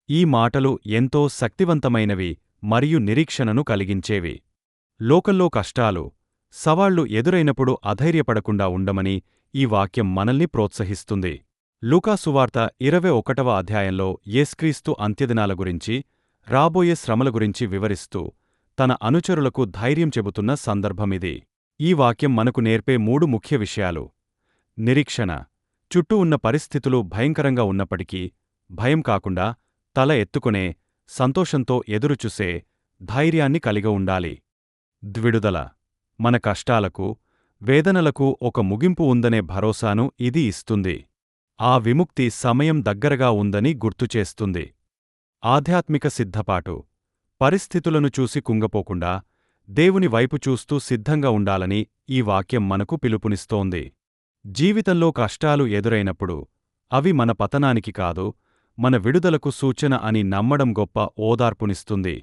ఈ మాటలు ఎంతో శక్తివంతమైనవి మరియు నిరీక్షణను కలిగించేవి. లోకంలో కష్టాలు, సవాళ్లు ఎదురైనప్పుడు అధైర్యపడకుండా ఉండమని ఈ వాక్యం మనల్ని ప్రోత్సహిస్తుంది. లూకా సువార్త 21వ అధ్యాయంలో యేసుక్రీస్తు అంత్యదినాల గురించి, రాబోయే శ్రమల గురించి వివరిస్తూ తన అనుచరులకు ధైర్యం చెబుతున్న సందర్భమిది. ఈ వాక్యం మనకు నేర్పే 3 ముఖ్య విషయాలు. నిరీక్షణ. చుట్టూ ఉన్న పరిస్థితులు భయంకరంగా ఉన్నప్పటికీ భయం కాకుండా తల ఎత్తుకునే, సంతోషంతో ఎదురుచూసే ధైర్యాన్ని కలిగి ఉండాలి. విడుదల. మన కష్టాలకు, వేదనలకు ఒక ముగింపు ఉందనే భరోసాను ఇది ఇస్తుంది. ఆ విముక్తి సమయం దగ్గరగా ఉందని గుర్తుచేస్తుంది. ఆధ్యాత్మిక సిద్ధపాటు. పరిస్థితులను చూసి కుంగపోకుండా దేవుని వైపు చూస్తూ సిద్ధంగా ఉండాలని ఈ వాక్యం మనకు పిలుపునిస్తోంది. జీవితంలో కష్టాలు ఎదురైనప్పుడు అవి మన పతనానికి కాదు, మన విడుదలకు సూచన అని నమ్మడం గొప్ప ఓదార్పునిస్తుంది.